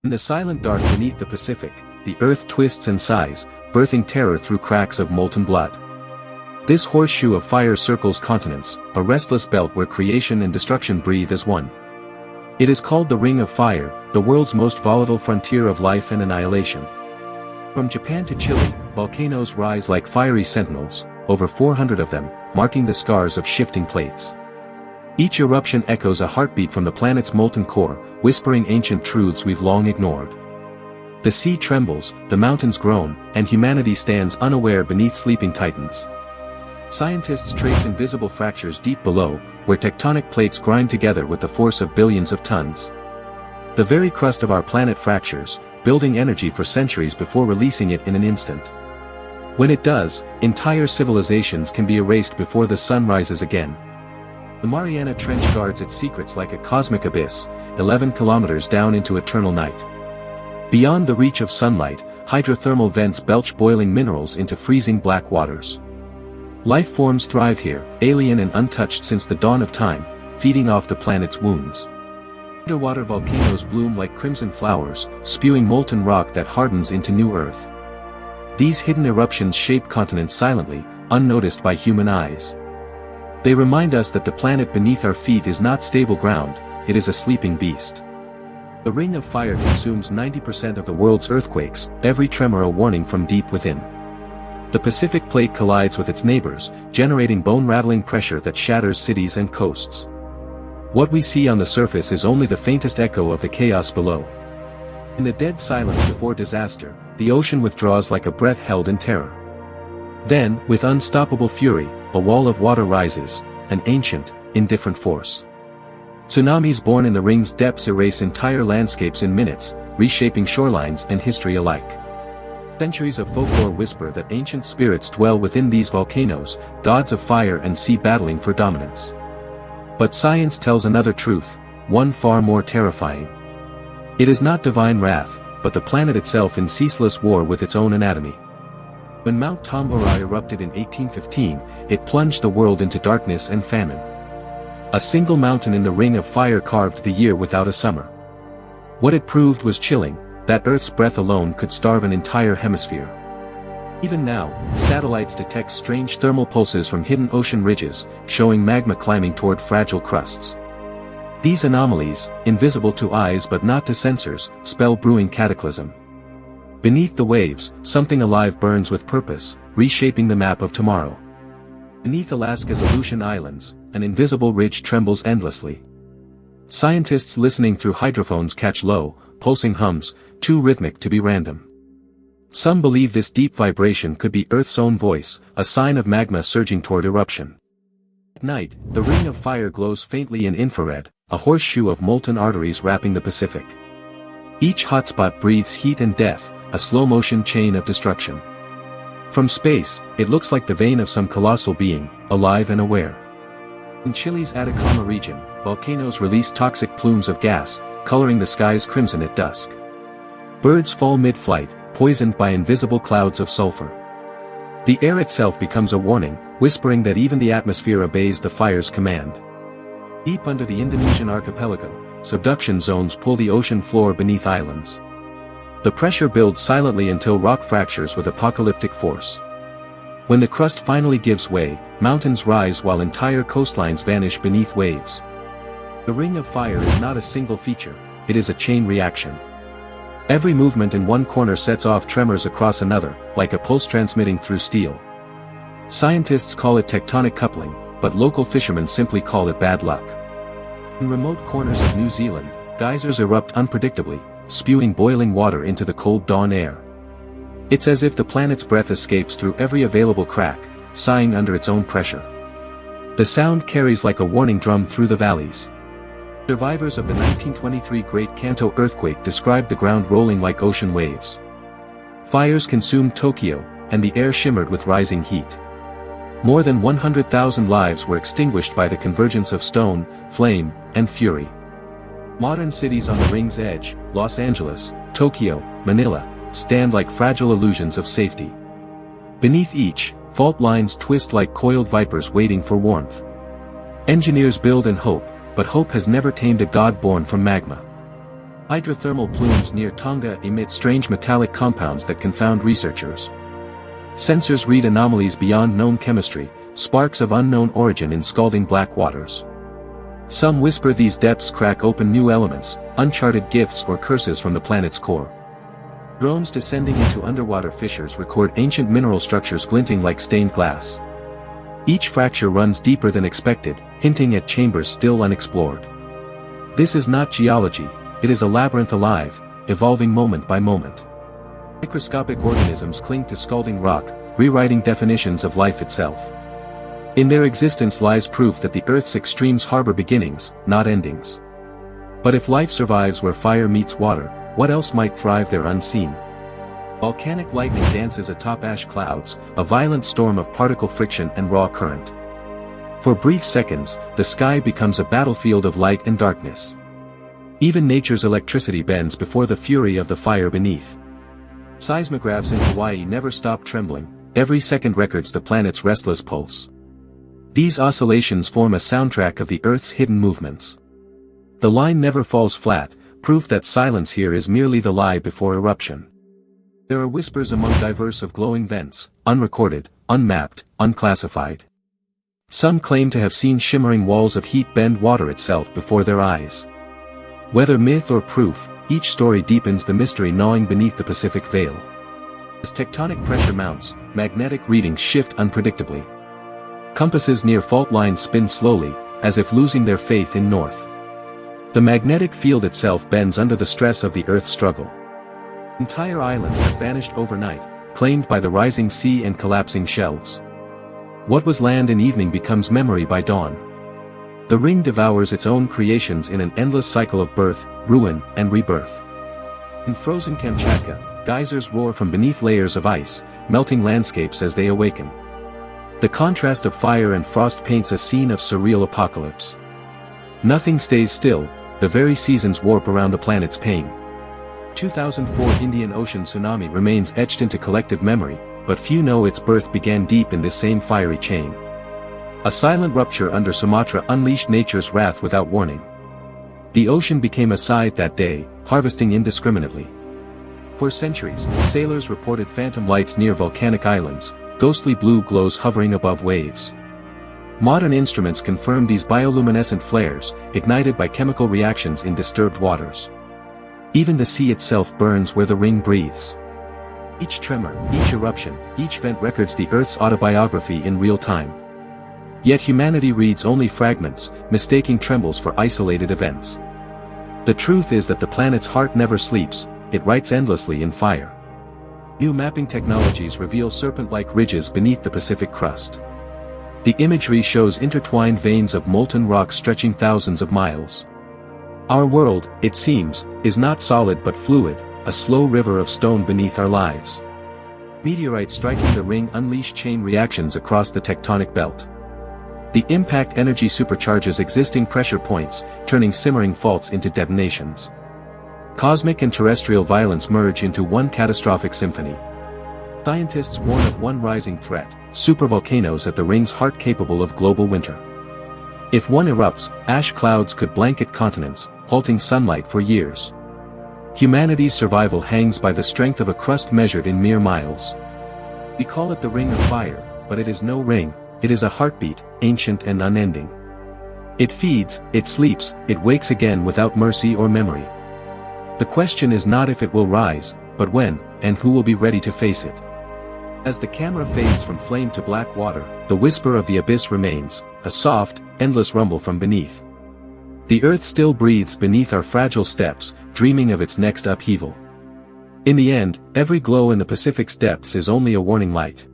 In the silent dark beneath the Pacific, the earth twists and sighs, birthing terror through cracks of molten blood. This horseshoe of fire circles continents, a restless belt where creation and destruction breathe as one. It is called the Ring of Fire, the world's most volatile frontier of life and annihilation. From Japan to Chile, volcanoes rise like fiery sentinels, over 400 of them, marking the scars of shifting plates. Each eruption echoes a heartbeat from the planet's molten core, whispering ancient truths we've long ignored. The sea trembles, the mountains groan, and humanity stands unaware beneath sleeping titans. Scientists trace invisible fractures deep below, where tectonic plates grind together with the force of billions of tons. The very crust of our planet fractures, building energy for centuries before releasing it in an instant. When it does, entire civilizations can be erased before the sun rises again. The Mariana Trench guards its secrets like a cosmic abyss, 11 kilometers down into eternal night. Beyond the reach of sunlight, hydrothermal vents belch boiling minerals into freezing black waters. Life forms thrive here, alien and untouched since the dawn of time, feeding off the planet's wounds. Underwater volcanoes bloom like crimson flowers, spewing molten rock that hardens into new earth. These hidden eruptions shape continents silently, unnoticed by human eyes. They remind us that the planet beneath our feet is not stable ground, it is a sleeping beast. The Ring of Fire consumes 90% of the world's earthquakes, every tremor a warning from deep within. The Pacific Plate collides with its neighbors, generating bone-rattling pressure that shatters cities and coasts. What we see on the surface is only the faintest echo of the chaos below. In the dead silence before disaster, the ocean withdraws like a breath held in terror. Then, with unstoppable fury, a wall of water rises, an ancient, indifferent force. Tsunamis born in the ring's depths erase entire landscapes in minutes, reshaping shorelines and history alike. Centuries of folklore whisper that ancient spirits dwell within these volcanoes, gods of fire and sea battling for dominance. But science tells another truth, one far more terrifying. It is not divine wrath, but the planet itself in ceaseless war with its own anatomy. When Mount Tambora erupted in 1815, it plunged the world into darkness and famine. A single mountain in the Ring of Fire carved the year without a summer. What it proved was chilling, that Earth's breath alone could starve an entire hemisphere. Even now, satellites detect strange thermal pulses from hidden ocean ridges, showing magma climbing toward fragile crusts. These anomalies, invisible to eyes but not to sensors, spell brewing cataclysm. Beneath the waves, something alive burns with purpose, reshaping the map of tomorrow. Beneath Alaska's Aleutian Islands, an invisible ridge trembles endlessly. Scientists listening through hydrophones catch low, pulsing hums, too rhythmic to be random. Some believe this deep vibration could be Earth's own voice, a sign of magma surging toward eruption. At night, the Ring of Fire glows faintly in infrared, a horseshoe of molten arteries wrapping the Pacific. Each hotspot breathes heat and death, a slow-motion chain of destruction. From space, it looks like the vein of some colossal being, alive and aware. In Chile's Atacama region, volcanoes release toxic plumes of gas, coloring the skies crimson at dusk. Birds fall mid-flight, poisoned by invisible clouds of sulfur. The air itself becomes a warning, whispering that even the atmosphere obeys the fire's command. Deep under the Indonesian archipelago, subduction zones pull the ocean floor beneath islands. The pressure builds silently until rock fractures with apocalyptic force. When the crust finally gives way, mountains rise while entire coastlines vanish beneath waves. The Ring of Fire is not a single feature, it is a chain reaction. Every movement in one corner sets off tremors across another, like a pulse transmitting through steel. Scientists call it tectonic coupling, but local fishermen simply call it bad luck. In remote corners of New Zealand, geysers erupt unpredictably, spewing boiling water into the cold dawn air. It's as if the planet's breath escapes through every available crack, sighing under its own pressure. The sound carries like a warning drum through the valleys. Survivors of the 1923 Great Kanto earthquake described the ground rolling like ocean waves. Fires consumed Tokyo, and the air shimmered with rising heat. More than 100,000 lives were extinguished by the convergence of stone, flame, and fury. Modern cities on the ring's edge, Los Angeles, Tokyo, Manila, stand like fragile illusions of safety. Beneath each, fault lines twist like coiled vipers waiting for warmth. Engineers build in hope, but hope has never tamed a god born from magma. Hydrothermal plumes near Tonga emit strange metallic compounds that confound researchers. Sensors read anomalies beyond known chemistry, sparks of unknown origin in scalding black waters. Some whisper these depths crack open new elements, uncharted gifts or curses from the planet's core. Drones descending into underwater fissures record ancient mineral structures glinting like stained glass. Each fracture runs deeper than expected, hinting at chambers still unexplored. This is not geology, it is a labyrinth alive, evolving moment by moment. Microscopic organisms cling to scalding rock, rewriting definitions of life itself. In their existence lies proof that the Earth's extremes harbor beginnings, not endings. But if life survives where fire meets water, what else might thrive there unseen? Volcanic lightning dances atop ash clouds, a violent storm of particle friction and raw current. For brief seconds, the sky becomes a battlefield of light and darkness. Even nature's electricity bends before the fury of the fire beneath. Seismographs in Hawaii never stop trembling, every second records the planet's restless pulse. These oscillations form a soundtrack of the Earth's hidden movements. The line never falls flat, proof that silence here is merely the lie before eruption. There are whispers among diverse of glowing vents, unrecorded, unmapped, unclassified. Some claim to have seen shimmering walls of heat bend water itself before their eyes. Whether myth or proof, each story deepens the mystery gnawing beneath the Pacific Veil. As tectonic pressure mounts, magnetic readings shift unpredictably. Compasses near fault lines spin slowly, as if losing their faith in north. The magnetic field itself bends under the stress of the Earth's struggle. Entire islands have vanished overnight, claimed by the rising sea and collapsing shelves. What was land in evening becomes memory by dawn. The ring devours its own creations in an endless cycle of birth, ruin, and rebirth. In frozen Kamchatka, geysers roar from beneath layers of ice, melting landscapes as they awaken. The contrast of fire and frost paints a scene of surreal apocalypse. Nothing stays still, the very seasons warp around the planet's pain. 2004 Indian Ocean tsunami remains etched into collective memory, but few know its birth began deep in this same fiery chain. A silent rupture under Sumatra unleashed nature's wrath without warning. The ocean became a scythe that day, harvesting indiscriminately. For centuries, sailors reported phantom lights near volcanic islands, ghostly blue glows hovering above waves. Modern instruments confirm these bioluminescent flares, ignited by chemical reactions in disturbed waters. Even the sea itself burns where the ring breathes. Each tremor, each eruption, each vent records the Earth's autobiography in real time. Yet humanity reads only fragments, mistaking trembles for isolated events. The truth is that the planet's heart never sleeps, it writes endlessly in fire. New mapping technologies reveal serpent-like ridges beneath the Pacific crust. The imagery shows intertwined veins of molten rock stretching thousands of miles. Our world, it seems, is not solid but fluid, a slow river of stone beneath our lives. Meteorites striking the ring unleash chain reactions across the tectonic belt. The impact energy supercharges existing pressure points, turning simmering faults into detonations. Cosmic and terrestrial violence merge into one catastrophic symphony. Scientists warn of one rising threat, supervolcanoes at the ring's heart capable of global winter. If one erupts, ash clouds could blanket continents, halting sunlight for years. Humanity's survival hangs by the strength of a crust measured in mere miles. We call it the Ring of Fire, but it is no ring, it is a heartbeat, ancient and unending. It feeds, it sleeps, it wakes again without mercy or memory. The question is not if it will rise, but when, and who will be ready to face it. As the camera fades from flame to black water, the whisper of the abyss remains, a soft, endless rumble from beneath. The earth still breathes beneath our fragile steps, dreaming of its next upheaval. In the end, every glow in the Pacific's depths is only a warning light.